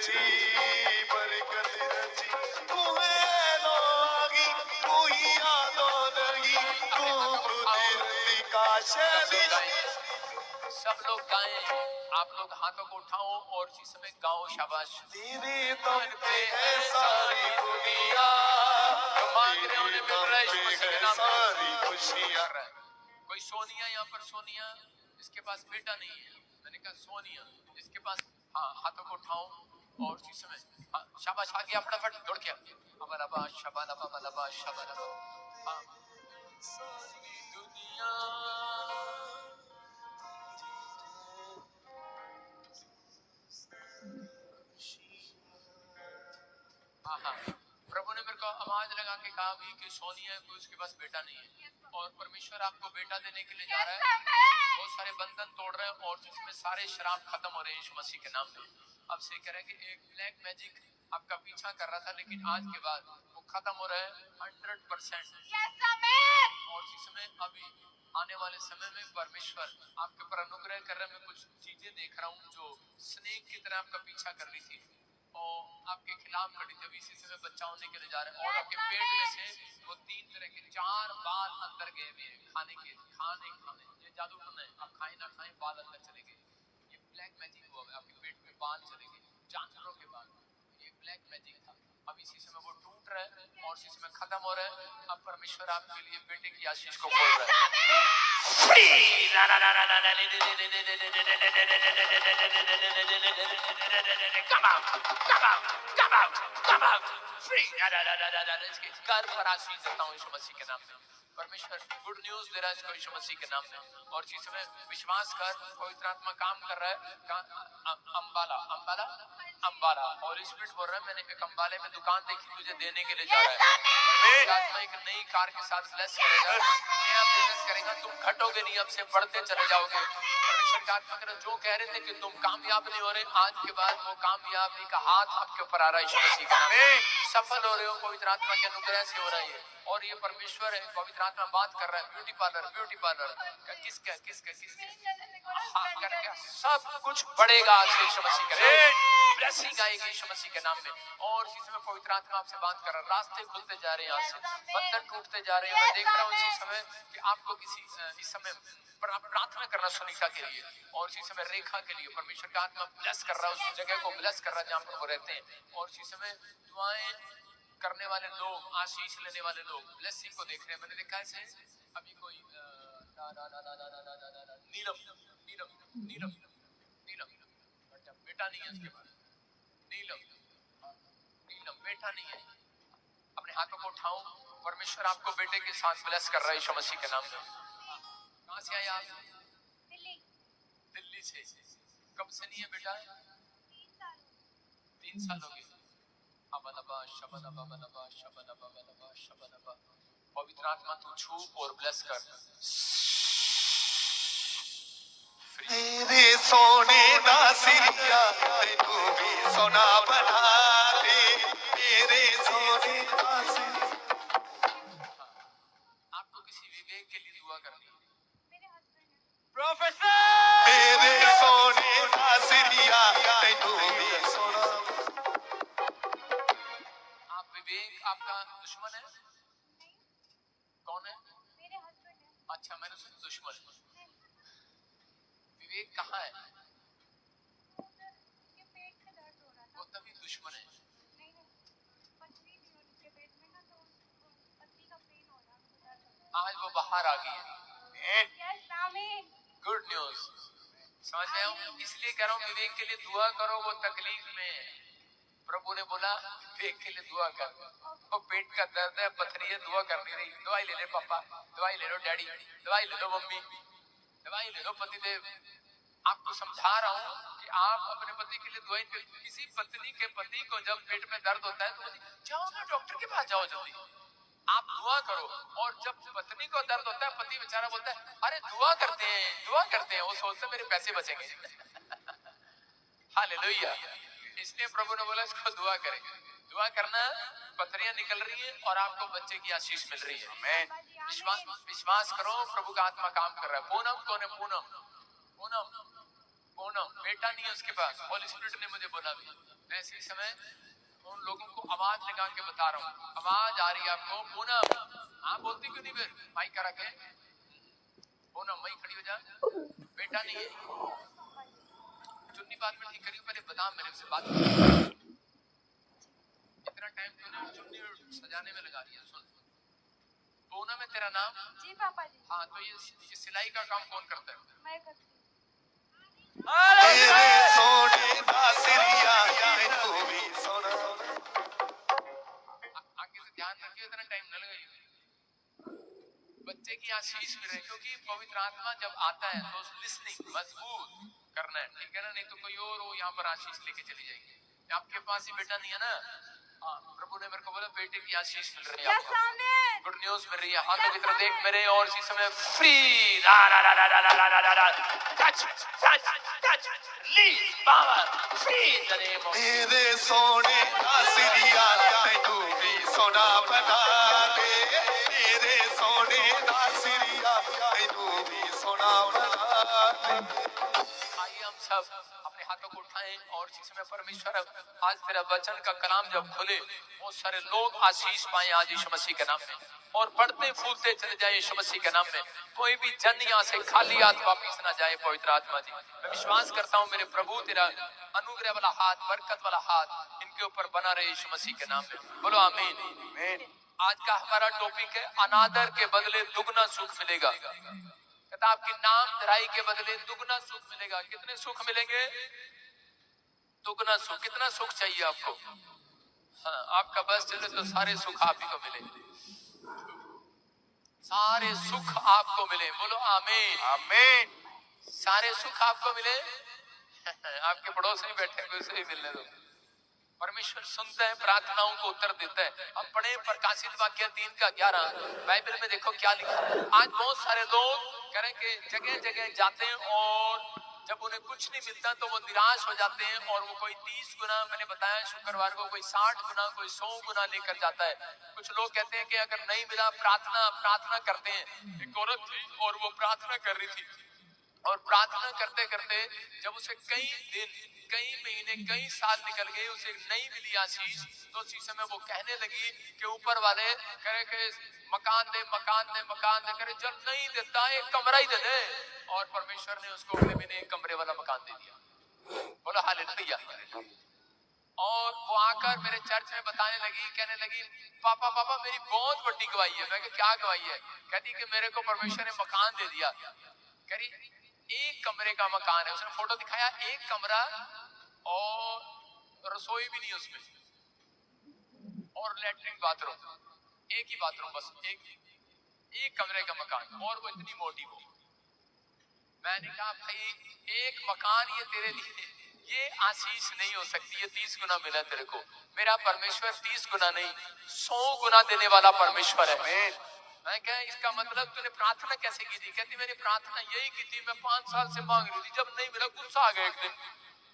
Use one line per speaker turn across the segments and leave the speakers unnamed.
रची बरकत रची तुम्हें लोगी कोई यादों लगी तू कुदरती का शहंशाह।
सब लोग गाएं, आप लोग हाथों को उठाओ और इसी समय गाओ शाबाश।
तेरे दम पे है सारी दुनिया,
मांग रहे होने मिल रहा है
सारी खुशियां।
कोई सोनिया यहाँ पर, सोनिया इसके पास बेटा नहीं है, मैंने कहा सोनिया इसके पास, हाँ हाथों को उठाओ और इसी समय हाँ शाबाश, आ गया फटाफट दौड़ के अबा शबालबा बलबा शबालबा। हाँ सारी दुनिया प्रभु ने मेरे को आवाज लगा के कहा भी कि सोनिया को उसके पास बेटा नहीं है और परमेश्वर आपको बेटा देने के लिए जा रहा है। बहुत सारे बंधन तोड़ रहे हैं और जिसमें सारे शराब खत्म हो रहे हैं यीशु मसीह के नाम में। अब से कह रहे हैं कि एक ब्लैक मैजिक आपका पीछा कर रहा था लेकिन आज के बाद वो खत्म हो रहा है 100%। और जिसमें अभी आने वाले समय में परमेश्वर आपके ऊपर अनुग्रह कर रहे हैं। मैं कुछ चीजें देख रहा हूँ जो स्नेक की तरह आपका पीछा कर रही थी और आपके खिलाफ खड़ी थी, इसी समय बच्चा होने के लिए जा रहे हैं और आपके पेट में से वो 3 तरह के 4 बाल अंदर गए हुए हैं खाने ये जादू टोना है। आप खाए ना खाए बाल अंदर चले गए, ये ब्लैक मैजिक हुआ है। आपके पेट में बाल चले गए जानवरों के बाल, ये ब्लैक मैजिक था। अब इसी समय वो टूट रहा है और इसी समय खत्म हो रहा है। अब परमेश्वर आपके लिए बेटे की आशीष को खोल रहा है। Come out, come out, come out, come out, free. घर पर आशीष देता हूँ यीशु मसीह के नाम में। परमेश्वर गुड न्यूज दे रहा है इसको यीशु मसीह के नाम में। और जिसमें विश्वास कर, पवित्र आत्मा काम कर रहा है। अंबाला अंबाला अंबाला और स्पिरिट बोल रहा है मैंने एक अंबाले में दुकान देखी तुझे देने के लिए जा रहा है। आत्मा एक नई कार के साथ ब्लेस करेगा, नया बिजनेस करेगा, तुम घटोगे नहीं, अब से बढ़ते चले जाओगे। परमेश्वर का आत्मा जो कह रहे थे कि तुम कामयाब नहीं हो रहे, आज के बाद वो कामयाबी का हाथ आपके ऊपर आ रहा है यीशु मसीह के नाम में। सफल हो रहे हो, पवित्र आत्मा के अनुग्रह से हो रहा है। और ये परमेश्वर है, पवित्र आत्मा बात कर रहा है। ब्यूटी पार्लर किसके हाँ करके सब कुछ बढ़ेगा आज यीशु मसीह के नाम में। ब्लेसिंग आएगी यीशु मसीह के नाम में। और इसी समय पवित्र आत्मा आपसे बात कर रहा है। रास्ते खुलते जा रहे हैं, यहाँ से बंधन टूटते जा रहे हैं। मैं देख रहा हूँ इसी समय कि आपको किसी इस समय पर आप प्रार्थना करना सुनीता के लिए और इसी समय रेखा के लिए परमेश्वर का आत्मा ब्लेस कर रहा है, उस जगह को ब्लेस कर रहा है जहाँ पर वो रहते हैं। और इसी समय दुआएं करने वाले लोग, आशीष लेने वाले लोग ब्लेसिंग को देख रहे हैं। मैंने देखा है अभी कोई नीलम बेटा नहीं है उसके पास, नीलम बेटा नहीं है। अपने हाथों को उठाओ, परमेश्वर आपको बेटे के साथ ब्लेस कर रहा है यीशु मसीह के नाम में। कहाँ से आए आप? दिल्ली से। कब से नहीं है बेटा? 3 साल हो गए। पवित्र आत्मा तू छू और ब्लेस कर।
मेरे सोने दा सिरिया तू भी सोना बना दे, मेरे सोने दा सिरिया।
आपको किसी विवेक के लिए दुआ करनी है।
प्रोफेसर मेरे सोने दा सिरिया तू भी सोना।
आप विवेक आपका दुश्मन है? कौन है?
मेरे हस्बैंड है।
अच्छा मैंने सुना दुश्मन। विवेक कहाँ है?
उनके पेट में दर्द हो रहा था।
वो तभी दुश्मन है।
नहीं पथरी थी उनके पेट में ना, तो पथरी का पेन हो रहा, उनको दर्द हो रहा।
आज वो बाहर आ गई है।
यस आमीन।
Good news. समझ में आऊँ इसलिए कह रहा हूँ विवेक के लिए दुआ करो, वो तकलीफ में है। प्रभु ने बोला विवेक के लिए दुआ कर, वो पेट का दर्द है, पथरी है, दुआ कर नहीं रही। दवाई ले ले पापा, दवाई ले लो डैडी, दवाई ले लो मम्मी, दवाई ले लो पतिदेव। आपको समझा रहा हूँ कि आप अपने पति के लिए दुआई। किसी पत्नी के पति को जब पेट में दर्द होता है तो जाओ ना डॉक्टर के पास जाओ जल्दी, आप दुआ करो। और जब पत्नी को दर्द होता है, पति बेचारा बोलता है अरे दुआ करते हैं, वो सोचते मेरे पैसे बचेंगे। हालेलुया। इसलिए प्रभु ने बोला इसको दुआ करें। दुआ करना, पथरियां निकल रही हैं और आपको बच्चे की आशीष मिल रही है। मैं विश्वास करो, प्रभु का आत्मा काम कर रहा है। पूनम कौन है? पूनम पूनम बेटा नहीं है उसके पास, होली स्पिरिट ने मुझे बोला भी। मैं इसी समय उन लोगों को आवाज लगा के बता रहा हूँ, आवाज आ रही है आपको? पूनम हाँ बोलती क्यों नहीं? फिर माइक करा के पूनम वही खड़ी हो जा। बेटा नहीं है, चुन्नी बात में ठीक करी, पहले बता मेरे से बात। इतना टाइम तूने चुन्नी सजाने में लगा दिया। सुन पूनम है तेरा नाम?
जी पापा जी।
हाँ तो ये सिलाई का काम कौन करता है?
मैं करती हूँ।
तेरे सोने दा सिरिया तैनू भी सोना।
आगे से ध्यान रखिए, इतना टाइम न लगाइए। बच्चे की आशीष मिल रही, क्योंकि पवित्र आत्मा जब आता है तो लिसनिंग मजबूत करना है, ठीक है ना? नहीं तो कोई और वो यहाँ पर आशीष लेके चली जाएगी। आपके पास ही बेटा नहीं है ना? हाँ प्रभु ने मेरे को बोला बेटे की आशीष मिल रही है आपको, गुड न्यूज मिल रही है। हाथों की तरफ देख मेरे, और इसी समय free touch touch touch leave power free in the name of
तेरे सोने दा सिरिया तैनू भी सोना बना दे। तेरे सोने दा सिरिया तैनू भी सोना बना दे।
आइए हम सब अपने हाथों को उठाएं और इसी समय परमेश्वर आज तेरा वचन का कलाम जब खुले, बहुत सारे लोग आशीष पाए आज यीशु मसीह के नाम में, और बढ़ते फूलते चले जाए यीशु मसीह के नाम में। कोई भी जन यहाँ से खाली हाथ वापिस ना जाए। पवित्र आत्मा जी मैं विश्वास करता हूँ मेरे प्रभु तेरा अनुग्रह वाला हाथ, बरकत वाला हाथ इनके ऊपर बना रहे यीशु मसीह के नाम में। बोलो आमीन। आज का हमारा टॉपिक है अनादर के बदले दुगना सुख मिलेगा। कहता आपकी नाम धराई के बदले दुगना सुख मिलेगा। कितने सुख मिलेंगे? दुगना सुख। कितना सुख चाहिए आपको? हाँ आपका बस चले तो सारे सुख आप ही को मिले, सारे सुख आपको मिले। बोलो आमीन आमीन। सारे सुख आपको मिले। आपके पड़ोस में बैठे कोई से ही मिलने दो। परमेश्वर सुनता है, प्रार्थनाओं को उत्तर देता है। अब पढ़े प्रकाशित वाक्य 3:11 बाइबल में, देखो क्या लिखा है। आज बहुत सारे लोग करेंगे जगह जगह जाते हैं और जब उन्हें कुछ नहीं मिलता तो वो निराश हो जाते हैं, और वो कोई 30 गुना, मैंने बताया शुक्रवार को, कोई 60 गुना, कोई 100 गुना लेकर जाता है। कुछ लोग कहते हैं कि अगर नहीं मिला प्रार्थना करते हैं। एक औरत थी और वो प्रार्थना कर रही थी, और प्रार्थना करते करते जब उसे कई दिन, कई महीने, कई साल निकल गए, उसे नहीं मिली आशीष, तो उसी समय वो कहने लगी कि ऊपर वाले करे के मकान दे, मकान दे, मकान दे। करे जब नहीं देता एक कमरा ही दे दे, और परमेश्वर ने उसको अगले महीने एक कमरे वाला मकान दे दिया। बोला हालेलुया। और वो आकर मेरे चर्च में बताने लगी, कहने लगी पापा पापा मेरी बहुत बड़ी गवाही है। मैं क्या गवाही है? कहती कि मेरे को परमेश्वर ने मकान दे दिया। कह रही एक कमरे का मकान है। उसने फोटो दिखाया, एक कमरा और रसोई भी नहीं उसमें, और लैट्रिन बाथरूम, एक ही बाथरूम, बस एक कमरे का मकान, और वो इतनी मोटी वो। मैंने कहा भाई एक मकान ये तेरे लिए, ये आशीष नहीं हो सकती। ये 30 गुना मिला तेरे को। मेरा परमेश्वर 30 गुना नहीं 100 गुना देने वाला परमेश्वर है। मैं क्या इसका मतलब तूने प्रार्थना कैसे की थी? कहती मैंने प्रार्थना यही की थी, मैं 5 साल से मांग रही थी, जब नहीं मिला गुस्सा आ गया एक दिन।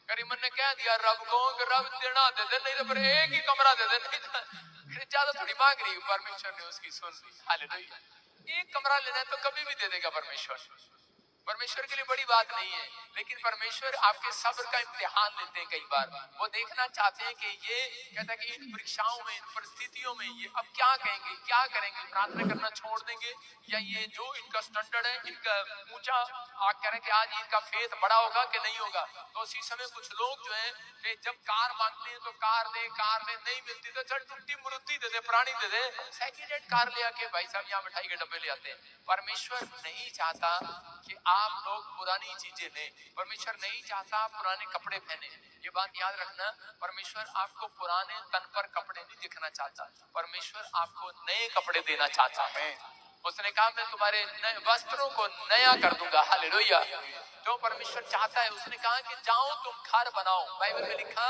करीमन ने कह दिया रब को कि रब देना दे दे, नहीं तो फिर एक ही कमरा दे दे, नहीं तो ज्यादा थोड़ी मांग रही। परमेश्वर ने उसकी सुन ली। हालेलुया। एक कमरा लेना है तो कभी भी दे देगा परमेश्वर। परमेश्वर के लिए बड़ी बात नहीं है, लेकिन परमेश्वर आपके सब्र का इम्तिहान लेते हैं। कई बार वो देखना चाहते हैं कि ये कहता है कि इन परीक्षाओं में, इन परिस्थितियों में ये अब क्या कहेंगे, क्या करेंगे, प्रार्थना करना छोड़ देंगे, या ये जो इनका स्टैंडर्ड है, इनका ऊंचा आप कह रहे हैं कि आज इनका फेथ बड़ा होगा कि नहीं होगा। तो उसी समय कुछ लोग जो है कि जब कार मांगते हैं तो कार दे, नहीं मिलती तो चल टूटी मुरुती दे दे, पुरानी दे दे, सेकंड हैंड कार ले आके भाई साहब यहाँ मिठाई के डब्बे ले आते हैं। परमेश्वर नहीं चाहता कि आप लोग पुरानी चीजें लें। परमेश्वर नहीं चाहता आप पुराने कपड़े पहने। ये बात याद रखना, परमेश्वर आपको पुराने तन पर कपड़े नहीं दिखना चाहता, परमेश्वर आपको नए कपड़े देना चाहता है। उसने कहा मैं तुम्हारे नए वस्त्रों को नया कर दूंगा। हालेलुया। जो परमेश्वर चाहता है, उसने कहा कि जाओ तुम घर बनाओ। बाइबल में लिखा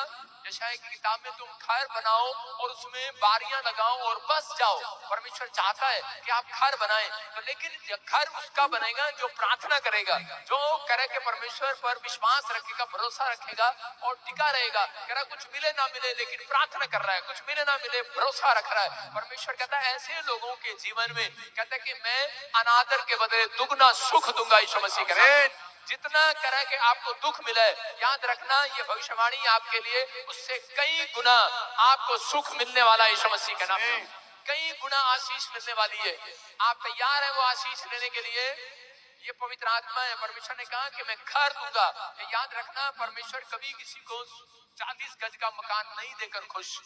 यशायाह की किताब में, तुम घर बनाओ और उसमें बारियां लगाओ और बस जाओ। परमेश्वर चाहता है कि आप घर बनाएं, तो लेकिन घर उसका बनेगा जो प्रार्थना करेगा, जो करे के परमेश्वर पर विश्वास रखेगा, भरोसा रखेगा और टिका रहेगा। कह रहा कुछ मिले ना मिले लेकिन प्रार्थना कर रहा है, कुछ मिले ना मिले भरोसा रख रहा है। परमेश्वर कहता है ऐसे लोगों के जीवन में कहता है कि मैं अनादर के बदले दुगना सुख दूंगा। यीशु मसीह के नाम। जितना करें कि आपको दुख मिले, याद रखना ये भविष्यवाणी आपके लिए उससे कई गुना आपको सुख मिलने वाला है। यीशु मसीह के नाम में कई गुना आशीष मिलने वाली है। आप तैयार हैं वो आशीष लेने के लिए? ये पवित्र आत्मा है। परमेश्वर ने कहा कि मैं घर दूंगा। ये याद रखना, परमेश्वर कभी किसी को 40 गज का मकान नहीं देकर खुश।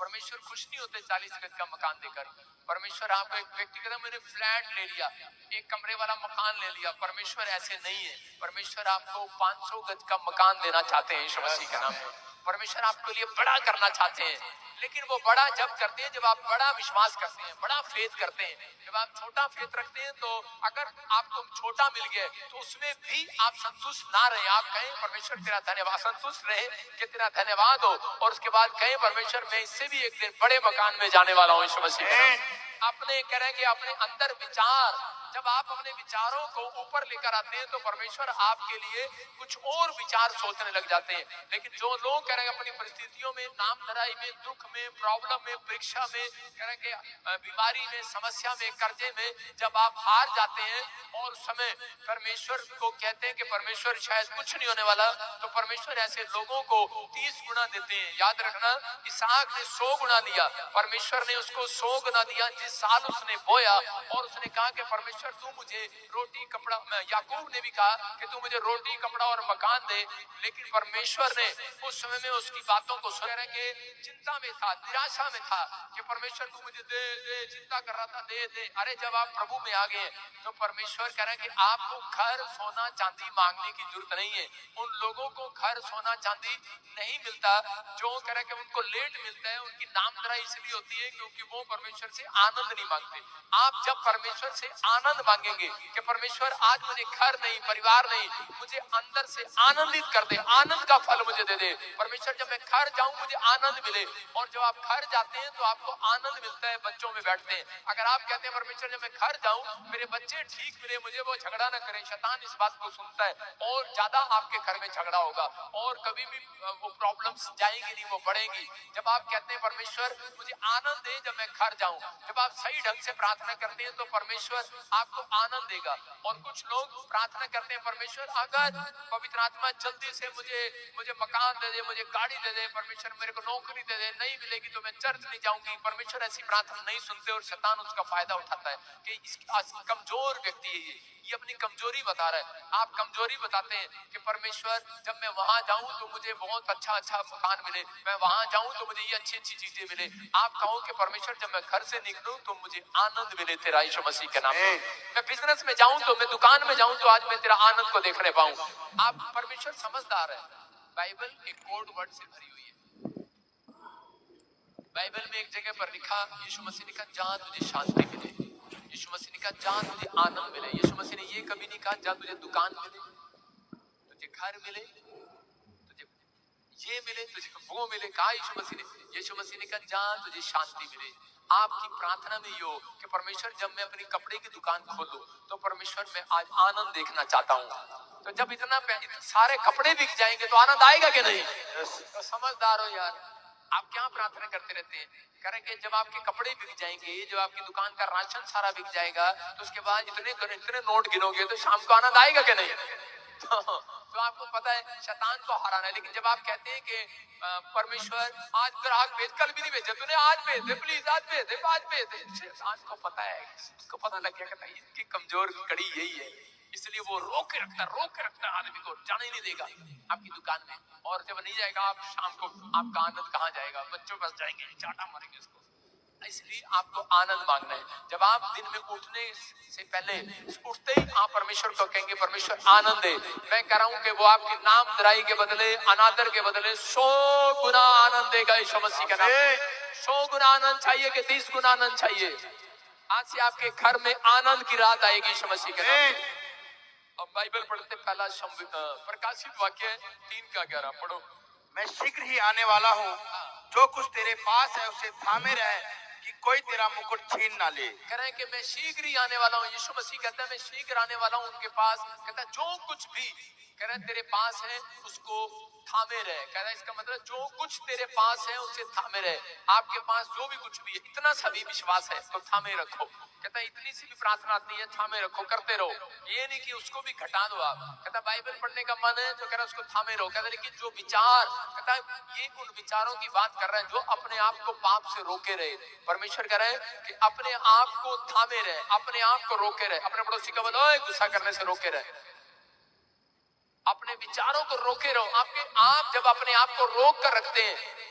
परमेश्वर खुश नहीं होते 40 गज का मकान देकर। परमेश्वर आपको एक व्यक्तिगत मैंने फ्लैट ले लिया, एक कमरे वाला मकान ले लिया। परमेश्वर ऐसे नहीं है। परमेश्वर आपको 500 गज का मकान देना चाहते हैं यीशु मसीह के नाम में। परमेश्वर आपके लिए बड़ा करना चाहते हैं, लेकिन वो बड़ा जब करते हैं जब आप बड़ा विश्वास करते हैं, बड़ा फेथ करते हैं। जब आप छोटा फेथ रखते हैं तो अगर आपको छोटा मिल गया तो उसमें भी आप संतुष्ट ना रहे, आप कहें परमेश्वर तेरा धन्यवाद, संतुष्ट रहे कि तेरा धन्यवाद हो, और उसके बाद कहें परमेश्वर मैं इससे भी एक दिन बड़े मकान में जाने वाला हूँ यीशु मसीह। अपने करेंगे अपने अंदर विचार, जब आप अपने विचारों को ऊपर लेकर आते हैं तो परमेश्वर आपके लिए कुछ और विचार सोचने लग जाते हैं। लेकिन जो लोग करेंगे अपनी परिस्थितियों में, नामधराई में, दुख में, प्रॉब्लम में, परीक्षा में, करेंगे बीमारी में, समस्या में, कर्जे में, जब आप हार जाते हैं और समय परमेश्वर को कहते हैं कि परमेश्वर शायद कुछ नहीं होने वाला, तो परमेश्वर ऐसे लोगों को 30 गुना देते हैं। याद रखना, इसहाक ने 100 गुना दिया, परमेश्वर ने उसको 100 गुना दिया जिस साल उसने बोया। और उसने कहा कि परमेश्वर तू मुझे रोटी कपड़ा, याकूब ने भी कहा कि तू मुझे रोटी कपड़ा और मकान दे, लेकिन परमेश्वर ने उस समय में उसकी बातों को सुन के चिंता में था, निराशा में था कि परमेश्वर तू मुझे दे दे, चिंता कर रहा था दे दे। अरे जब आप प्रभु में आ गए तो परमेश्वर कह रहे हैं कि आपको घर सोना चांदी मांगने की जरूरत नहीं है। उन लोगों को घर सोना चांदी नहीं मिलता जो कह रहे हैं कि उनको लेट मिलता है, उनकी नामधराई इसलिए होती है क्योंकि वो परमेश्वर से आनंद नहीं मांगते। आप जब परमेश्वर से आनंद मांगेंगे कि परमेश्वर आज मुझे घर नहीं, परिवार नहीं, मुझे अंदर से आनंदित कर दे, आनंद का फल मुझे दे दे। परमेश्वर जब मैं घर जाऊं मुझे आनंद मिले, और जब आप घर जाते हैं तो आपको आनंद मिलता है, बच्चों में बैठते हैं। अगर आप कहते हैं परमेश्वर जब मैं घर जाऊं मेरे बच्चे ठीक मिले, मुझे वो झगड़ा ना करें, शैतान इस बात को सुनता है और ज्यादा आपके घर में झगड़ा होगा और कभी भी वो प्रॉब्लम्स जाएंगी नहीं, वो बढ़ेंगी। जब आप कहते हैं परमेश्वर मुझे आनंद दे जब मैं घर जाऊं, जब आप सही ढंग से प्रार्थना करते हैं तो परमेश्वर आपको आनंद देगा। और कुछ लोग प्रार्थना करते हैं परमेश्वर अगर पवित्र आत्मा जल्दी से मुझे मकान दे दे, मुझे गाड़ी दे दे, परमेश्वर मेरे को नौकरी दे दे, नहीं मिलेगी तो मैं चर्च नहीं जाऊंगी। परमेश्वर ऐसी प्रार्थना नहीं सुनते और शैतान उसका फायदा उठाता है कि कमजोर व्यक्ति है, ये अपनी कमजोरी बता रहा है। आप कमजोरी बताते हैं कि परमेश्वर जब मैं वहां जाऊं तो मुझे बहुत अच्छा मकान मिले, मैं वहां जाऊं तो मुझे ये अच्छी चीजें मिले। आप कहो कि परमेश्वर जब मैं घर से निकलूं तो मुझे आनंद मिले तेरा यीशु मसीह के नाम में। मैं बिजनेस में जाऊं तो, मैं दुकान में जाऊं तो आज मैं तेरा आनंद को देखने पाऊं। आप परमेश्वर समझदार है। बाइबल एक कोड वर्ड से भरी हुई है। बाइबल में एक जगह पर लिखा, यीशु मसीह ने कहा जहां तुझे शांति मिले, यीशु मसीह ने कहा जहां तुझे आनंद मिले। यीशु मसीह ने ये कभी नहीं कहा जहां तुझे दुकान मिले, तुझे घर मिले, तुझे ये मिले, तुझे वो मिले। कहा यीशु मसीह ने, यीशु मसीह ने कहा जहां तुझे शांति मिले। आपकी प्रार्थना में ये हो कि परमेश्वर जब मैं अपनी कपड़े की दुकान खोलूं तो परमेश्वर मैं आज आनंद देखना चाहता हूं। तो जब इतना सारे कपड़े बिक जाएंगे तो आनंद आएगा कि नहीं? तो समझदार हो यार, आप क्या प्रार्थना करते रहते हैं? करेंगे जब आपके कपड़े बिक जाएंगे, जब आपकी दुकान का राशन सारा बिक जाएगा तो उसके बाद इतने नोट गिनोगे तो शाम को आनंद आएगा कि नहीं? तो आपको पता है शैतान को हराना है। लेकिन जब आप कहते हैं कि परमेश्वर आज ग्राहक भेज, कल भी नहीं भेजा तूने, आज भेज दे प्लीज, आज भेज दे, आज भेज दे। शैतान को पता है, उसको पता लग गया कि इसकी कमजोर कड़ी यही है, इसलिए वो रोक के रखता है आदमी को, जाने ही नहीं देगा आपकी दुकान में। और जब नहीं जाएगा आप शाम को, आपका आनंद कहाँ जाएगा? बच्चों पास जाएंगे, चाटा मारेंगे उसको। इसलिए आपको आनंद मांगना है। जब आप दिन में उठने से पहले, उठते ही आप परमेश्वर को कहेंगे परमेश्वर आनंद दे। मैं कह रहा हूं कि वो आपकी नामधराई के बदले, अनादर के बदले 100 गुना आनंद देगा यीशु मसीह के नाम में। 100 गुना आनंद चाहिए कि 30 गुना आनंद चाहिए? आज से आपके घर में आनंद की रात आएगी यीशु मसीह के नाम में। अब बाइबल पढ़ते, पहला प्रकाशित वाक्य 3:11 पढ़ो।
मैं शीघ्र ही आने वाला हूँ, जो कुछ तेरे पास है उसे थामे रहे, कि कोई तेरा मुकुट छीन ना ले।
कह रहे हैं कि मैं शीघ्र ही आने वाला हूँ। यीशु मसीह कहता है मैं शीघ्र आने वाला हूँ उनके पास। कहता है जो कुछ भी कह रहे हैं तेरे पास है उसको थामे रहे। कह रहा है इसका मतलब जो कुछ तेरे पास है उसे थामे रहे। आपके पास जो भी कुछ भी है, इतना सा भी विश्वास है तो थामे रखो। कहता है इतनी सी भी प्रार्थना आती है, थामे रखो, करते रहो। ये नहीं कि उसको भी घटा दो आप। कहता है बाइबल पढ़ने का मन है तो कह रहा है उसको थामे रहो। कहता है लेकिन जो विचार, कहता है ये उन विचारों की बात कर रहे हैं जो अपने आप को पाप से रोके रहे। परमेश्वर कह रहे हैं कि अपने आप को थामे रहे, अपने आप को रोके रहे। अपने पड़ोसी का बोलो गुस्सा करने से रोके रहे, अपने विचारों को रोके रहो। आप जब अपने आप को रोक कर रखते हैं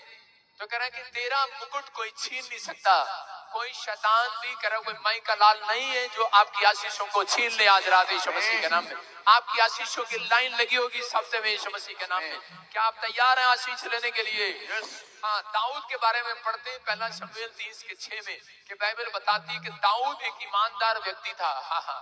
तो कह रहा है कि तेरा मुकुट कोई छीन नहीं सकता। कोई शैतान भी कह रहा है, कोई माई का लाल नहीं है जो आपकी आशीषों को छीन ले। आज रात यीशु मसीह के नाम में आपकी आशीषों की लाइन लगी होगी सबसे में यीशु मसीह के नाम में। क्या आप तैयार हैं आशीष लेने के लिए? हाँ, दाऊद के बारे में पढ़ते हैं पहला शमूएल 30:6 में कि बाइबल बताती है कि दाऊद एक ईमानदार व्यक्ति था। हाँ,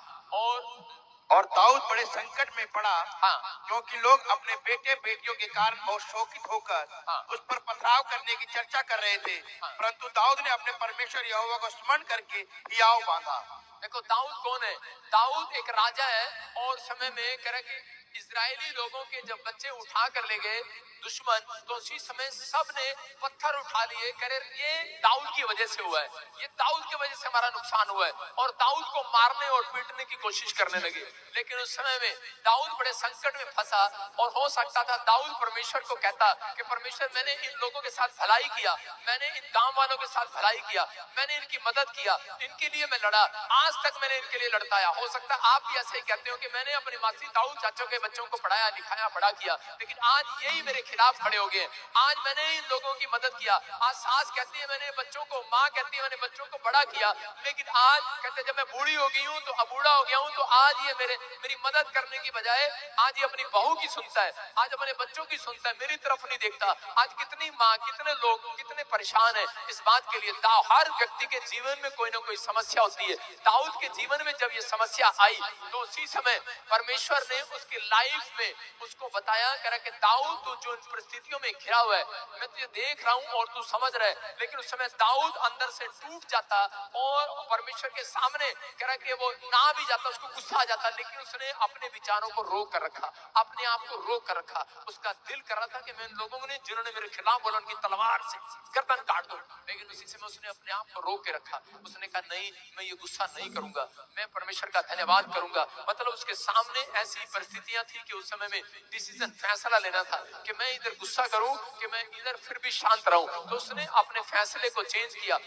और दाऊद बड़े संकट में पड़ा,
हाँ,
क्योंकि लोग अपने बेटे बेटियों के कारण बहुत शोकित होकर
हाँ,
उस पर पथराव करने की चर्चा कर रहे थे। परंतु दाऊद ने अपने परमेश्वर यहोवा को स्मरण करके हियाव बांधा।
देखो दाऊद कौन है? दाऊद एक राजा है और समय में कह रहा कि इजरायली लोगों के जब बच्चे उठा कर ले गए दुश्मन, तो उसी समय सब ने पत्थर उठा लिए। कह रहे ये दाऊद की वजह से हुआ है, ये दाऊद की वजह से हमारा नुकसान हुआ है, और दाऊद को मारने और पीटने की कोशिश करने लगे। लेकिन उस समय में दाऊद बड़े संकट में फंसा, और हो सकता था दाऊद परमेश्वर को कहता कि परमेश्वर मैंने इन लोगों के साथ भलाई किया, मैंने इन गांव वालों के साथ भलाई किया, मैंने इनकी मदद किया, इनके लिए मैं लड़ा, आज तक मैंने इनके लिए लड़ता आया। हो सकता है आप भी ऐसे ही कहते हो कि मैंने अपनी मासी दाऊद चाचों के बच्चों को पढ़ाया लिखाया बड़ा किया, लेकिन आज यही मेरे खिलाफ खड़े हो गए। आज मैंने इन लोगों की मदद किया, आज सास कहती है मैंने बच्चों को, माँ कहती है मैंने बच्चों को बड़ा किया, लेकिन आज कहते जब मैं बूढ़ी हो गई हूँ तो अब बूढ़ा हो गया हूँ तो आज ये मेरी मदद करने की बजाय आज ये अपनी बहू की सुनता है, आज अपने बच्चों की सुनता है, मेरी तरफ नहीं देखता। आज कितनी माँ, कितने लोग, कितने परेशान है इस बात के लिए। हर व्यक्ति के जीवन में कोई ना कोई समस्या होती है। दाऊद के जीवन में जब ये समस्या आई तो उसी समय परमेश्वर ने उसकी लाइफ में उसको बताया, कह रहा कि दाऊद तू जो इन परिस्थितियों में घिरा हुआ है मैं तुझे देख रहा हूं और तू समझ रहा है। लेकिन उस समय दाऊद अंदर से टूट जाता और परमेश्वर के सामने कह रहा कि वो ना भी जाता, उसको गुस्सा आ जाता, लेकिन उसने अपने विचारों को रोक कर रखा, अपने आप को रोक कर रखा। उसका दिल कर रहा था कि मैं इन लोगों ने जिन्होंने मेरे खिलाफ बोला उनकी तलवार से गर्दन काट दूं, लेकिन उसी समय उसने अपने आप को रोक के रखा। उसने कहा नहीं, मैं ये गुस्सा नहीं करूंगा, मैं परमेश्वर का धन्यवाद करूंगा। मतलब उसके सामने ऐसी परिस्थितियां थी कि उस समय में डिसीजन, फैसला लेना था कि मैं इधर गुस्सा करूं कि मैं इधर फिर भी शांत रहूं। तो उसने अपने फैसले को चेंज किया।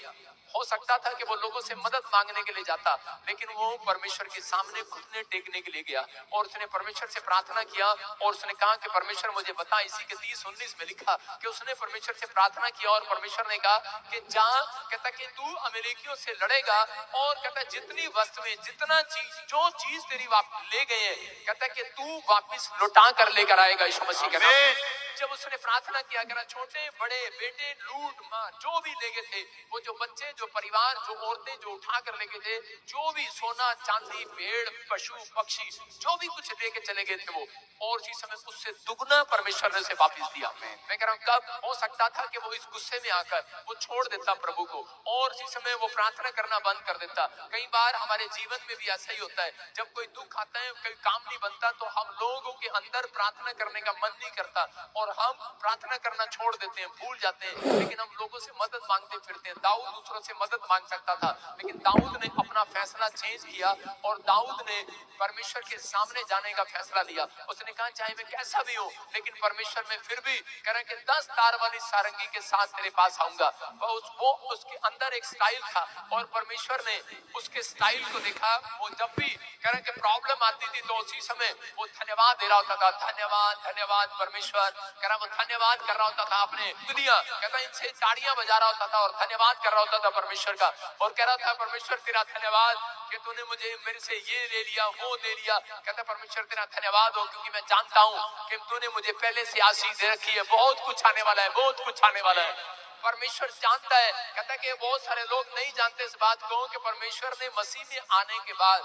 हो सकता था कि वो लोगों से मदद मांगने के लिए जाता, लेकिन वो परमेश्वर के सामने घुटने टेकने के लिए गया और उसने परमेश्वर से प्रार्थना किया और उसने कहा कि परमेश्वर मुझे बता। इसी के 30:19 में लिखा कि उसने परमेश्वर से प्रार्थना किया और परमेश्वर ने कहा कि जा, कहता कि तू अमेरिकियों से लड़ेगा और कहता जितनी वस्तुएं, जितना चीज, जो चीज तेरी ले गए हैं, कहता कि तू वापस लौटा कर लेकर आएगा यीशु मसीह के नाम में। जब उसने प्रार्थना किया, करा छोटे बड़े बेटे, लूट मार जो भी ले गए थे, वो जो बच्चे, जो परिवार, जो औरतें जो उठा कर ले गए थे, जो भी सोना चांदी, भेड़, पशु पक्षी, जो भी कुछ लेके चले गए थे वो, और उसी समय उससे दुगना परमेश्वर ने उसे वापस दिया। मैं कह रहा हूँ कब हो सकता था कि वो इस गुस्से में आकर वो छोड़ देता प्रभु को और उसी समय वो प्रार्थना करना बंद कर देता। कई बार हमारे जीवन में भी ऐसा ही होता है, जब कोई दुख आता है, कोई काम नहीं बनता, तो हम लोगों के अंदर प्रार्थना करने का मन नहीं करता और हम प्रार्थना करना छोड़ देते हैं, भूल जाते हैं, लेकिन हम लोगों से मदद मांगते फिरते हैं। दाऊद दूसरों से मदद मांग सकता था, लेकिन दाऊद ने अपना फैसला चेंज किया और दाऊद ने परमेश्वर के सामने जाने का फैसला लिया। उसने कहा चाहे मैं कैसा भी हूं, लेकिन परमेश्वर में फिर भी कह रहे कि 10 तार वाली सारंगी के साथ तेरे पास आऊंगा। वो उसके अंदर एक स्टाइल था और परमेश्वर ने उसके स्टाइल को देखा। वो जब भी कह रहे कि प्रॉब्लम आती थी तो उसी समय वो धन्यवाद दे रहा होता था, धन्यवाद धन्यवाद परमेश्वर, कह रहा वो धन्यवाद कर रहा होता था अपने दुनिया, कहता इनसे ताड़ियां बजा रहा होता था और धन्यवाद कर रहा होता था परमेश्वर का, और कह रहा था परमेश्वर तेरा धन्यवाद कि तूने मुझे मेरे से ये ले लिया, वो ले लिया। कहता परमेश्वर तेरा धन्यवाद हो, क्योंकि मैं जानता हूं कि तूने मुझे पहले से आशीष दे रखी है, बहुत कुछ आने वाला है, बहुत कुछ आने वाला है। परमेश्वर जानता है। कहता कि बहुत सारे लोग नहीं जानते इस बात को कि परमेश्वर ने मसीह में आने के बाद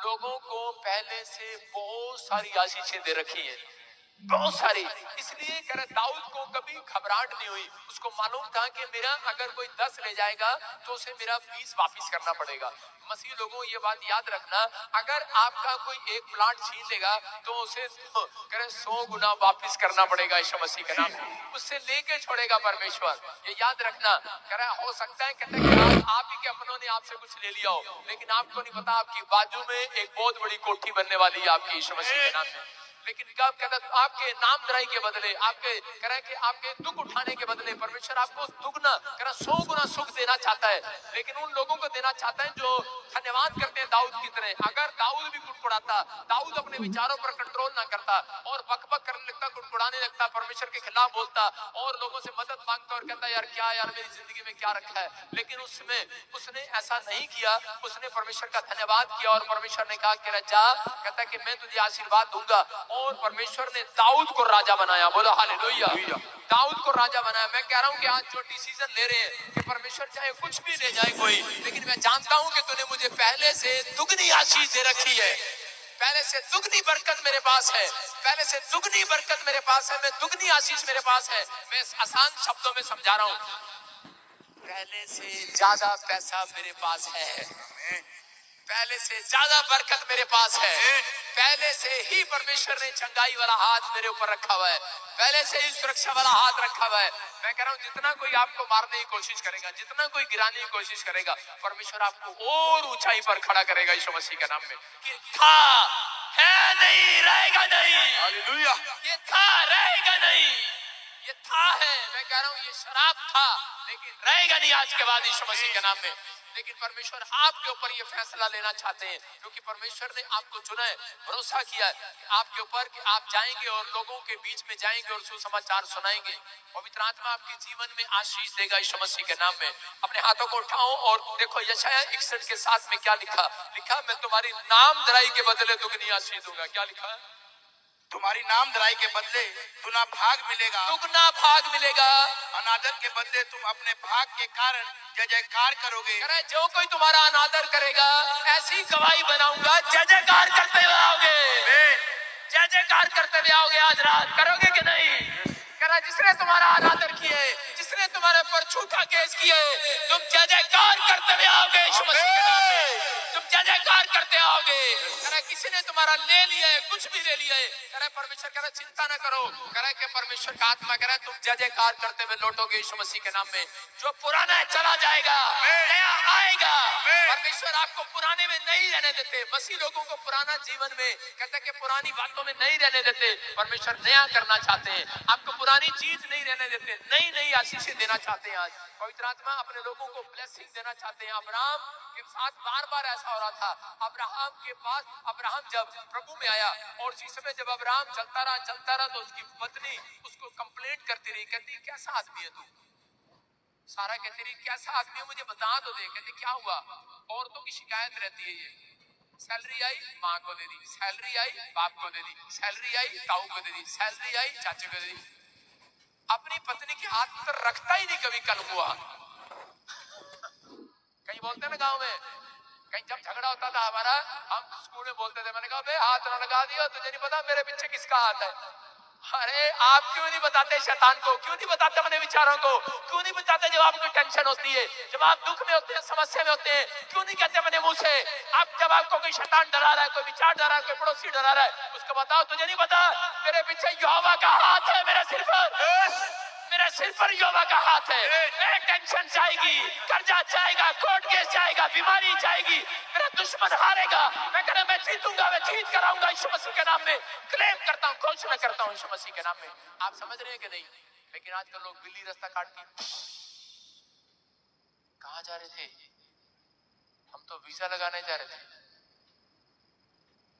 लोगों को पहले से बहुत सारी आशीषें दे रखी है। बहुत सारी। इसलिए कह रहे दाऊद को कभी घबराहट नहीं हुई, उसको मालूम था कि मेरा अगर कोई 10 ले जाएगा तो उसे मेरा 20 वापिस करना पड़ेगा। मसीह लोगों ये बात याद रखना, अगर आपका कोई एक प्लाट छीन लेगा तो उसे कह रहे 100 गुना वापिस करना पड़ेगा यीशु मसीह के नाम में, उससे लेके छोड़ेगा परमेश्वर। ये याद रखना। कह रहा हो सकता है कहते हैं आप ही के अपनों ने आपसे कुछ ले लिया हो, लेकिन आपको नहीं पता आपकी बाजू में एक बहुत बड़ी कोठी बनने वाली है आपकी यीशु मसीह के नाम में। लेकिन कब कहता आपके नामधराई के बदले, आपके कह रहा है कि आपके दुख उठाने के बदले परमेश्वर आपको दुगना कह रहा 100 गुना सुख देना चाहता है, लेकिन उन लोगों को देना चाहता है जो धन्यवाद करते हैं दाऊद की तरह। अगर दाऊद भी कुड़कुड़ाता, दाऊद अपने विचारों पर कंट्रोल ना करता और बकबक करने लगता, कुड़कुड़ाने लगता, परमेश्वर के खिलाफ बोलता और लोगों से मदद मांगता और कहता यार क्या यार मेरी जिंदगी में क्या रखा है, लेकिन उसने ऐसा नहीं किया। उसने परमेश्वर का धन्यवाद किया और परमेश्वर ने कहा कि जा, कहता कि मैं तुझे आशीर्वाद दूंगा, और परमेश्वर ने दाऊद को राजा बनाया। बोलो हालेलुया। दाऊद को राजा बनाया। मैं कह रहा हूं कि आज जो डिसीजन ले रहे हैं कि परमेश्वर चाहे कुछ भी ले जाए कोई, लेकिन मैं जानता हूं कि तूने मुझे पहले से दुगनी आशीष दे रखी है, पहले से दुगनी बरकत मेरे पास है, पहले से दुगनी बरकत मेरे पास है, मैं दुगनी आशीष मेरे पास है। मैं आसान शब्दों में समझा रहा हूं, पहले से ज्यादा पैसा मेरे पास है, पहले से ज्यादा बरकत मेरे पास है, पहले से ही परमेश्वर ने चंगाई वाला हाथ मेरे ऊपर रखा हुआ है, पहले से ही सुरक्षा वाला हाथ रखा हुआ है। मैं कह रहा हूं जितना कोई आपको मारने की कोशिश करेगा, जितना कोई गिराने की कोशिश करेगा, परमेश्वर आपको और ऊंचाई पर खड़ा करेगा यीशु मसीह के नाम में। कि था है नहीं रहेगा नहीं,
हालेलुया।
ये था रहेगा नहीं, ये था है। मैं कह रहा हूं ये शराब था लेकिन रहेगा नहीं आज के बाद यीशु मसीह के नाम में। लेकिन परमेश्वर आपके ऊपर ये फैसला लेना चाहते हैं, क्योंकि परमेश्वर ने आपको चुना है, भरोसा किया है आपके ऊपर कि आप जाएंगे और लोगों के बीच में जाएंगे और सुसमाचार सुनाएंगे। पवित्र आत्मा आपके जीवन में आशीष देगा यीशु मसीह के नाम में। अपने हाथों को उठाओ और देखो यशायाह 61 के 7 में क्या लिखा। लिखा मैं तुम्हारी नामधराई के बदले दुगनी आशीष दूंगा। क्या लिखा है?
तुम्हारी नाम धराई के बदले दुना भाग मिलेगा,
दुगना भाग मिलेगा।
अनादर के बदले तुम अपने भाग के कारण जय जयकार करोगे।
करे जो कोई तुम्हारा अनादर करेगा ऐसी गवाही बनाऊंगा, जय जयकार करते हुए आओगे, जय जयकार करते हुए आओगे। आज रात करोगे कि नहीं? करा जिसने तुम्हारा अनादर किए, जिसने तुम्हारे पर झूठा केस किए, तुम जय जयकार करते हुए आओगे यीशु मसीह के नाम में, तुम जय जयकार करते आओगे। करा किसी ने तुम्हारा ले लिया है, कुछ भी ले लिया है, करा परमेश्वर करा चिंता ना करो, करा कि परमेश्वर का आत्मा करा तुम जय जयकार करते हुए लौटोगे यीशु मसीह के नाम में। जो पुराना है चला जाएगा, नया आएगा। परमेश्वर आपको पुराने में नहीं रहने देते। मसीह लोगों को पुराना जीवन में कहते हैं कि पुरानी बातों में नहीं रहने देते। परमेश्वर नया करना चाहते हैं, आपको पुरानी चीज नहीं रहने देते, नई नई आशीषें देना चाहते हैं। आज पवित्र आत्मा अपने लोगों को ब्लेसिंग देना चाहते हैं। अब्राहम के साथ बार बार ऐसा हो रहा था। अब्राहम के पास, अब्राहम जब प्रभु में आया और उसी समय जब अब्राहम चलता रहा तो उसकी पत्नी उसको कंप्लेंट करती रही, कहती कैसा आदमी है तू? सारा कहती रही कैसा आदमी है, मुझे बता तो दे। कहते क्या हुआ? औरतों की शिकायत रहती है, ये सैलरी आई माँ को दे दी, सैलरी आई बाप को दे दी, सैलरी आई ताऊ को दे दी, सैलरी आई चाचे को दे दी। अपनी पत्नी के हाथ पर रखता ही नहीं कभी कल हुआ। कहीं बोलते ना गांव में, कहीं जब झगड़ा होता था हमारा, हम स्कूल में बोलते थे, मैंने कहा बे हाथ ना लगा दियो, तुझे नहीं पता मेरे पीछे किसका हाथ है। अरे आप क्यों नहीं बताते शैतान को, क्यों नहीं बताते अपने विचारों को, क्यों नहीं बताते जब आपको टेंशन होती है, जब आप दुख में होते हैं, समस्या में होते हैं, क्यों नहीं कहते अपने मुंह से? आप जब आपको कोई शैतान डरा रहा है, कोई विचार डरा रहा है, कोई पड़ोसी डरा रहा है, उसको बताओ तुझे नहीं पता मेरे पीछे यहोवा का हाथ है, मेरे सिर पर, मेरे सिर पर यहोवा का हाथ है। टेंशन जाएगी, कर्जा जाएगा, कोर्ट केस जाएगा, बीमारी जाएगी, मेरा दुश्मन हारेगा। मैं कहना मैं जीतूंगा, मैं जीत कर आऊंगा यीशु मसीह के नाम में। क्लेम करता हूँ, घोषणा करता हूँ यीशु मसीह के नाम में। आप समझ रहे हैं कि नहीं? लेकिन आजकल लोग बिल्ली रास्ता काट के कहाँ जा रहे थे? हम तो वीजा लगाने जा रहे थे,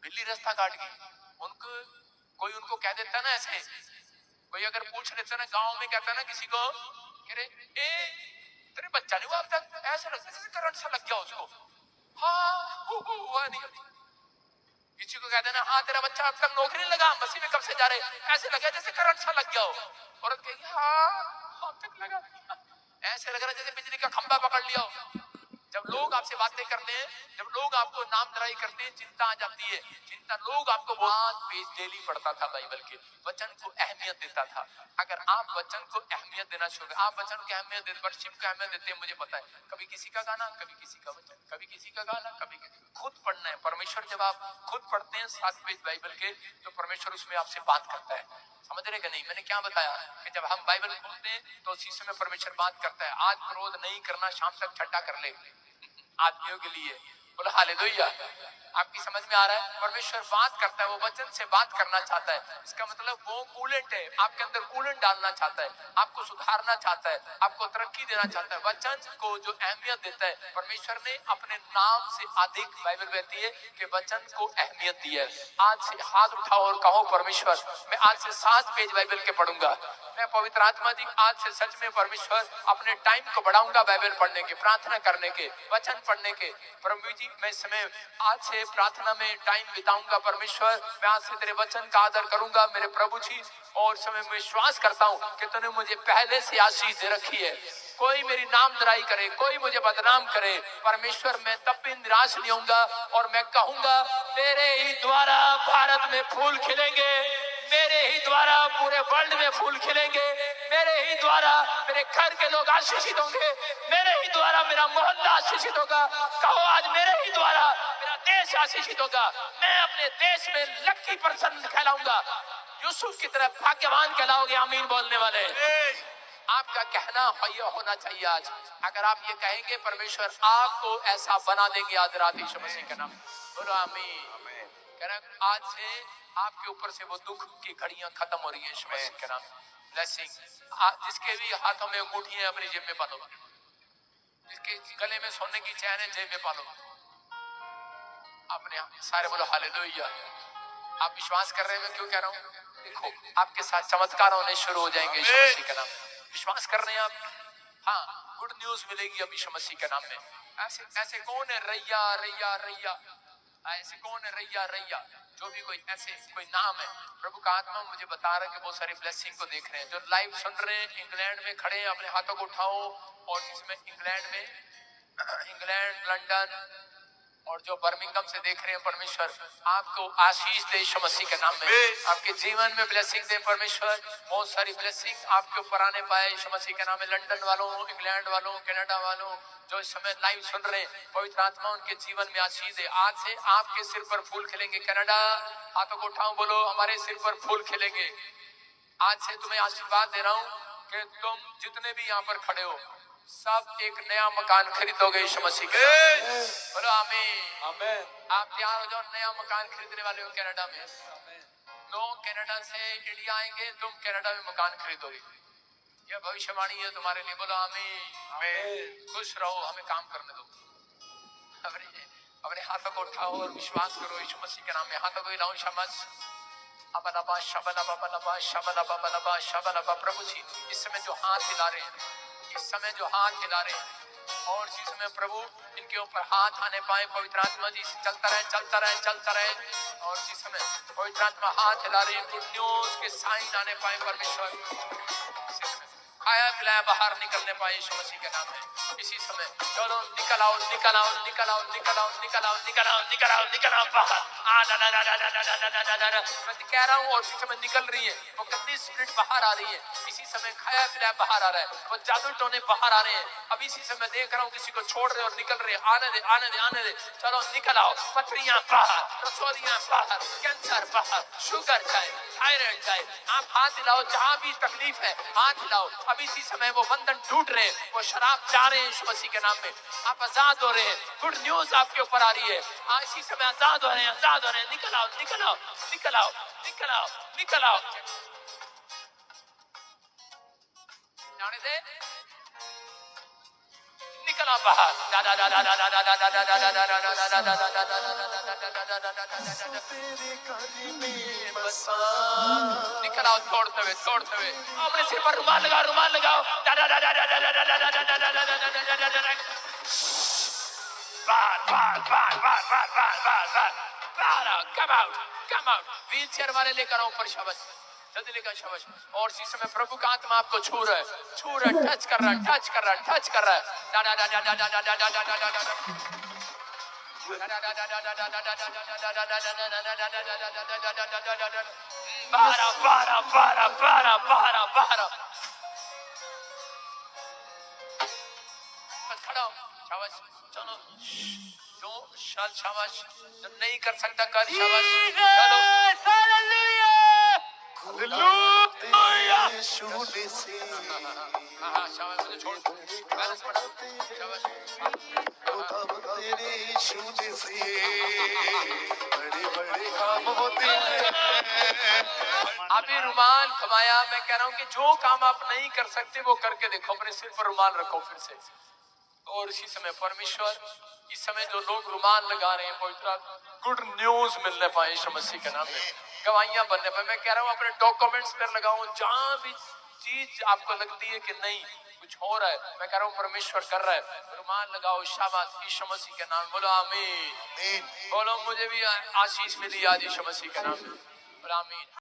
बिल्ली रास्ता काट गई। उनको कोई उनको कह देता ना ऐसे, कोई अगर पूछ लेता ना गांव में, कहता ना किसी को कि रे ए तेरे बच्चा नहीं हुआ अब तक, ऐसा लगता जैसे करंट सा लग गया उसको। हाँ हुआ नहीं। किसी को कहते ना हाँ तेरा बच्चा अब तक नौकरी लगा, मसीह में कब से जा रहे, ऐसे लगा जैसे करंट सा लग गया हो। औरत कहेगी हाँ अब तक लगा, ऐसे लग रहा जैसे बिजली का खंभा पकड़ लिया हो। जब लोग आपसे बातें करते हैं, जब लोग आपको नामधराई करते हैं, चिंता आ जाती है। चिंता लोग आपको बहुत पेज डेली पढ़ता था, बाइबल के वचन को अहमियत देता था। अगर आप वचन को अहमियत देना शुरू करें, आप वचन को अहमियत देते, वर्शिप को अहमियत देते हैं, मुझे पता है कभी किसी का गाना, कभी किसी का वचन, कभी किसी का गाना, कभी खुद पढ़ना है। परमेश्वर जब आप खुद पढ़ते हैं 7 पेज बाइबल के, तो परमेश्वर उसमें आपसे बात करता है। समझ रहे कि नहीं? मैंने क्या बताया कि जब हम बाइबल खोलते हैं तो उसी समय परमेश्वर बात करता है। आज क्रोध नहीं करना, शाम तक ठंडा कर ले, आदमियों के लिए। बोलो हालेलुया। आपकी समझ में आ रहा है? परमेश्वर बात करता है, वो वचन से बात करना चाहता है। इसका मतलब वो कूलेंट है, आपके अंदर कूलेंट डालना चाहता है, आपको सुधारना चाहता है, आपको तरक्की देना चाहता है। वचन को जो अहमियत देता है, परमेश्वर ने अपने नाम से अधिक, बाइबल कहती है कि वचन को अहमियत दी है। आज से हाथ उठाओ और कहो, परमेश्वर मैं आज से 7 पेज बाइबल के पढ़ूंगा। मैं पवित्र आत्मा जी आज से सच में परमेश्वर अपने टाइम को बढ़ाऊंगा बाइबल पढ़ने के, प्रार्थना करने के, वचन पढ़ने के। प्रभु जी मैं समय आज से प्रार्थना में टाइम बिताऊंगा। परमेश्वर मैं आज से तेरे वचन का आदर करूंगा मेरे प्रभु जी। और समय में विश्वास करता हूँ कि तूने मुझे पहले से आशीष दे रखी है। कोई मेरी नामधराई करे, कोई मुझे बदनाम करे, परमेश्वर मैं तब भी निराश नहीं होऊंगा और मैं कहूंगा मेरे ही द्वारा भारत में फूल खिलेंगे, मेरे ही द्वारा पूरे वर्ल्ड में फूल खिलेंगे, मेरे ही द्वारा मेरे घर के लोग आशीषित होंगे, मेरे ही द्वारा मेरा मोहल्ला आशीषित होगा। कहो आज मेरे ही द्वारा मेरा देश आशीषित होगा। मैं अपने देश में लकी पर्सन कहलाऊंगा, यूसुफ की तरह भाग्यवान कहलाओगे। आमीन बोलने वाले, आपका कहना ये होना चाहिए। आज अगर आप ये कहेंगे, परमेश्वर आपको ऐसा बना देंगे। आज रात यीशु मसीह के नाम बोलो आमीन। कहना आज से आपके ऊपर से वो दुख की घड़ियां खत्म हो रही है यीशु मसीह के नाम। ब्लेसिंग, जिसके भी हाथों में अंगूठी है अपनी जेब में पालो, जिसके गले में सोने की चैन है जेब में पालो अपने। सारे बोलो हालेलुया। आप विश्वास कर रहे हैं मैं क्यों कह रहा हूँ? देखो आपके साथ चमत्कार होने शुरू हो जाएंगे यीशु मसीह के नाम। विश्वास कर रहे हैं आप? हाँ, गुड न्यूज मिलेगी अब यीशु मसीह के नाम में। ऐसे ऐसे कौन है रैया रैया रैया, ऐसे कौन है रैया रैया? जो भी कोई ऐसे कोई नाम है, प्रभु का आत्मा मुझे बता रहा है कि बहुत सारी ब्लेसिंग को देख रहे हैं। जो लाइव सुन रहे हैं इंग्लैंड में खड़े हैं, अपने हाथों को उठाओ। और जिसमें इंग्लैंड में, इंग्लैंड, लंदन और जो बर्मिंघम से देख रहे हैं, परमेश्वर आपको आशीष दे यीशु मसीह के नाम में। आपके जीवन में ब्लेसिंग दे परमेश्वर। बहुत सारी ब्लेसिंग आपके ऊपर आने पाए यीशु मसीह के नाम में। लंदन वालों, इंग्लैंड वालों, कनाडा वालों जो इस समय लाइव सुन रहे हैं, पवित्र आत्मा उनके जीवन में आशीष दे। आज से आपके सिर पर फूल खिलेंगे। कनाडा हाथों को उठाओ, बोलो हमारे सिर पर फूल खिलेंगे। आज से तुम्हें आशीर्वाद दे रहा हूँ कि तुम जितने भी यहाँ पर खड़े हो सब एक नया मकान खरीदोगे यीशु मसीह के नाम में। बोलो आमीन आमीन। आप तैयार हो जाओ, नया मकान खरीदने वाले हो कनाडा में। लोग कनाडा से इंडिया आएंगे, तुम कनाडा में मकान खरीदोगे। यह भविष्यवाणी है तुम्हारे लिए। बोलो आमीन आमीन। खुश रहो, हमें काम करने दो। अपने हाथों को उठाओ और विश्वास करो यीशु मसीह के नाम में। हाथों को हिलाओ, शमस अबलबा शबलबा बलबा शबलबा बलबा शबलबा। प्रभु जी इस समय जो हाथ हिला रहे हैं, इस समय जो हाथ हिला रहे हैं, और इस समय प्रभु इनके ऊपर हाथ आने पाए। पवित्र आत्मा जी चलता रहे, चलता रहे, चलता रहे। और इस समय पवित्र आत्मा हाथ हिला रही है, गुड न्यूज के साइन आने पाए परमेश्वर। खाया पिलाया बाहर निकलने पाए यीशु मसीह के नाम में। इसी समय चलो निकल आओ, निकल आओ, निकल आओ, निकल आओ, निकल आओ, निकल आओ, निकल आओ, निकल आओ बाहर। मैं कह रहा हूँ और इसी समय निकल रही है वो गंदी स्पिरिट बाहर आ रही है। इसी समय खाया पिलाया बाहर आ रहा है, वो जादू टोने बाहर आ रहे हैं। अब इसी समय देख रहा हूँ किसी को छोड़ रहे और निकल रहे। आने दे, आने दे, आने दे। चलो निकल आओ। पथरियां बाहर, रसोलियां बाहर, कैंसर बाहर, शुगर जाए, थायराइड जाए। आप हाथ हिलाओ, जहां भी तकलीफ है हाथ हिलाओ। अब इसी समय वो बंधन टूट रहे हैं, वो शराब जा रहे हैं यीशु मसीह के नाम में। आप आजाद हो रहे हैं, गुड न्यूज आपके ऊपर आ रही है। इसी समय आजाद हो रहे हैं, आजाद हो रहे हैं। निकल आओ, निकल आओ, निकल आओ, निकल आओ, निकल आओ। जाने दे, निकल आओ बाहर। निकल आओ तोड़ते हुए, तोड़ते हुए। अपने सिर पर रुमाल लगाओ, रुमाल लगाओ। बाहर, बाहर, बाहर, बाहर, बाहर, बाहर, बाहर, बाहर, बाहर आओ। Come out, come out. Wheel chair वाले लेकर आओ ऊपर। शाबाश, जल्दी लेकर शाबाश। और इसी समय प्रभु का आत्मा आपको छू रहा है, टच कर रहा है, टच कर रहा है, टच कर रहा है। बारा बारा बारा बारा बारा बारा खड़ा हो, शाबाश। चलो जो शाबाश, जो नहीं कर सकता कर, शाबाश। चलो
यीशु ने से
हाँ शाबाश, मुझे छोड़ बैलेंस बढ़ा, शाबाश।
तेरे यीशु ने से बड़े बड़े काम होते हैं।
अभी रुमाल घुमाया, मैं कह रहा हूँ कि जो काम आप नहीं कर सकते वो करके देखो। अपने सिर पर रुमाल रखो फिर से। और इसी समय परमेश्वर, इस समय जो लोग रुमाल लगा रहे हैं, पवित्र गुड न्यूज मिलने पाए यीशु मसीह के नाम में, गवाहियां बनने पाए। मैं कह रहा हूँ अपने डॉक्यूमेंट्स पर लगाऊं, जहां भी चीज आपको लगती है कि नहीं कुछ हो रहा है, मैं कह रहा हूँ परमेश्वर कर रहा है, रुमाल लगाओ। शाबाश, यीशु मसीह के नाम बोलो आमीन। बोलो मुझे भी आशीष मिली आज यीशु मसीह के नाम में, बोलो आमीन।